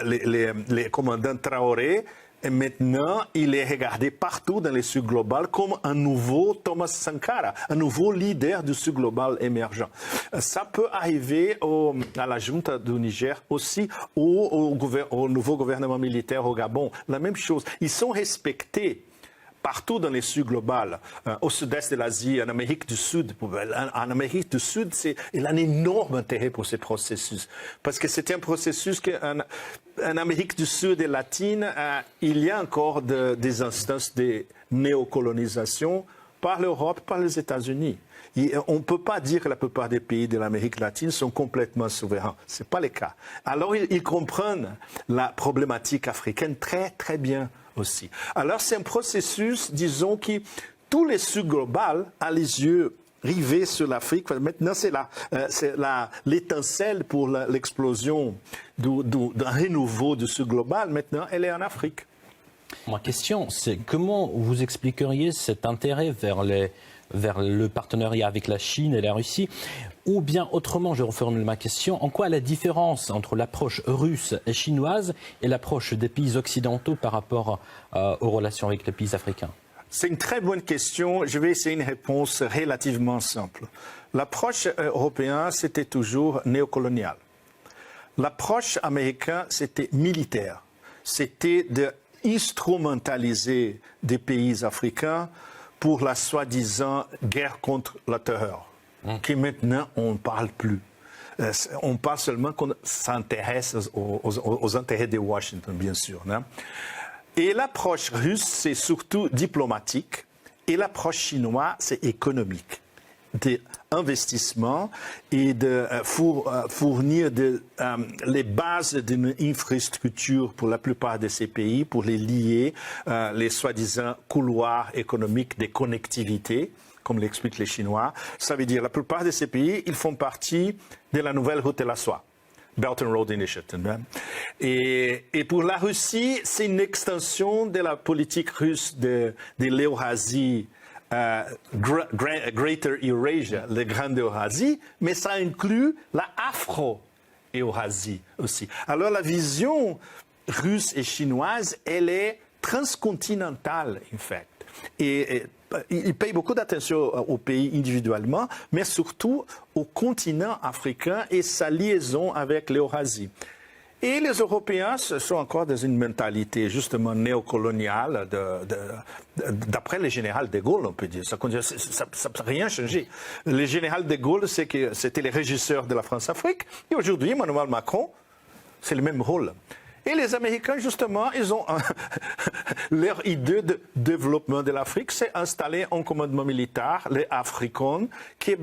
les commandants Traoré. Et maintenant, il est regardé partout dans le Sud global comme un nouveau Thomas Sankara, un nouveau leader du Sud global émergent. Ça peut arriver à la junte du Niger aussi, ou au nouveau gouvernement militaire au Gabon. La même chose. Ils sont respectés partout dans le Sud global, au sud-est de l'Asie, en Amérique du Sud. En Amérique du Sud, il a un énorme intérêt pour ce processus. Parce que c'est un processus en Amérique du Sud et latine, il y a encore des instances de néocolonisation par l'Europe, par les États-Unis. On ne peut pas dire que la plupart des pays de l'Amérique latine sont complètement souverains. Ce n'est pas le cas. Alors, ils comprennent la problématique africaine très, très bien aussi. Alors, c'est un processus, disons, qui, tous les Sud global a les yeux rivés sur l'Afrique. Maintenant, c'est l'étincelle pour l'explosion d'un renouveau du Sud global. Maintenant, elle est en Afrique. Ma question, c'est comment vous expliqueriez cet intérêt vers le partenariat avec la Chine et la Russie? Ou bien autrement, je reformule ma question, en quoi la différence entre l'approche russe et chinoise et l'approche des pays occidentaux par rapport aux relations avec les pays africains? C'est une très bonne question. Je vais essayer une réponse relativement simple. L'approche européenne, c'était toujours néocoloniale. L'approche américaine, c'était militaire. C'était d'instrumentaliser des pays africains pour la soi-disant guerre contre la terreur, qui maintenant on ne parle plus. On parle seulement qu'on s'intéresse aux intérêts de Washington, bien sûr. Non? Et l'approche russe, c'est surtout diplomatique, et l'approche chinoise, c'est économique. D'investissement et de fournir les bases d'une infrastructure pour la plupart de ces pays, pour les lier, les soi-disant couloirs économiques de connectivité, comme l'expliquent les Chinois. Ça veut dire la plupart de ces pays, ils font partie de la nouvelle route de la soie. Belt and Road Initiative. Et pour la Russie, c'est une extension de la politique russe de l'Eurasie, Greater Eurasia, la Grande Eurasie, mais ça inclut la Afro-Eurasie aussi. Alors la vision russe et chinoise, elle est transcontinentale, en fait. Et il paye beaucoup d'attention aux pays individuellement, mais surtout au continent africain et sa liaison avec l'Eurasie. Et les Européens sont encore dans une mentalité justement néocoloniale, d'après le général de Gaulle, on peut dire. Ça n'a rien changé. Le général de Gaulle, c'était le régisseur de la France-Afrique, et aujourd'hui, Emmanuel Macron, c'est le même rôle. Et les Américains, justement, ils ont leur idée de développement de l'Afrique, c'est installer un commandement militaire, les Africains, qui est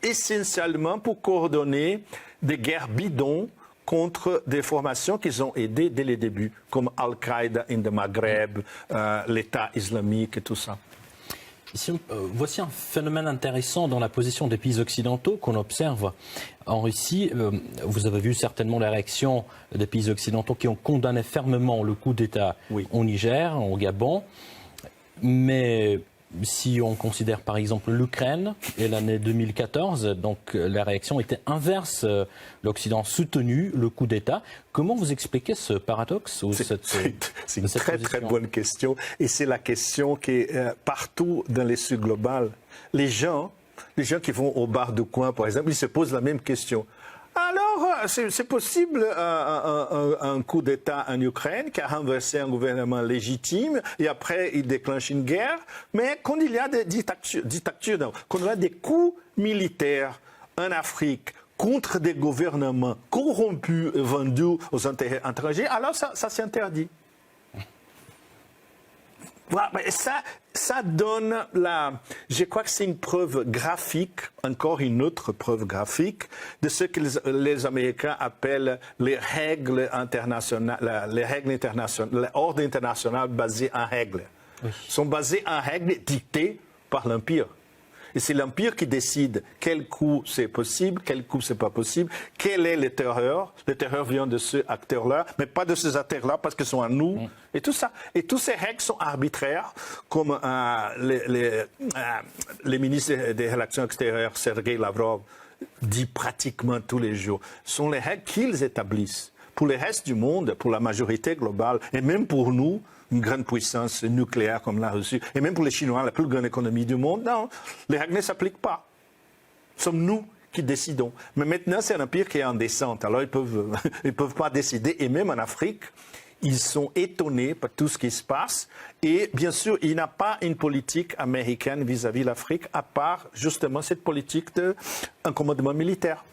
essentiellement pour coordonner des guerres bidons contre des formations qu'ils ont aidées dès le début, comme Al-Qaïda in the Maghreb, l'État islamique et tout ça. Ici, voici un phénomène intéressant dans la position des pays occidentaux qu'on observe en Russie. Vous avez vu certainement la réaction des pays occidentaux qui ont condamné fermement le coup d'État au Niger, au Gabon. Mais si on considère par exemple l'Ukraine et l'année 2014, donc la réaction était inverse. L'Occident soutenu le coup d'État. Comment vous expliquez ce paradoxe? C'est une très bonne question. Et c'est la question qui est partout dans les Sud global. Les gens qui vont au bar du coin, par exemple, ils se posent la même question. Alors, c'est possible un coup d'État en Ukraine qui a renversé un gouvernement légitime et après il déclenche une guerre. Mais quand il y a des dictatures, quand il y a des coups militaires en Afrique contre des gouvernements corrompus et vendus aux intérêts étrangers, alors ça s'interdit. Voilà, ça donne je crois que c'est une preuve graphique, encore une autre preuve graphique, de ce que les Américains appellent les règles internationales, l'ordre international basé en règles. Oui. Sont basés en règles dictées par l'Empire. Et c'est l'Empire qui décide quel coup c'est possible, quel coup c'est pas possible, quel est le terreur. Le terreur vient de ces acteurs-là, mais pas de ces acteurs-là parce qu'ils sont à nous, et tout ça. Et toutes ces règles sont arbitraires, comme les ministres des Relations extérieures, Sergei Lavrov, dit pratiquement tous les jours. Ce sont les règles qu'ils établissent. pour le reste du monde, pour la majorité globale, et même pour nous, une grande puissance nucléaire comme la Russie, et même pour les Chinois, la plus grande économie du monde, non, les règles ne s'appliquent pas. Sommes-nous qui décidons. Mais maintenant, c'est un empire qui est en descente, alors ils peuvent pas décider, et même en Afrique, ils sont étonnés par tout ce qui se passe. Et bien sûr, il n'y a pas une politique américaine vis-à-vis de l'Afrique, à part justement cette politique d'un commandement militaire.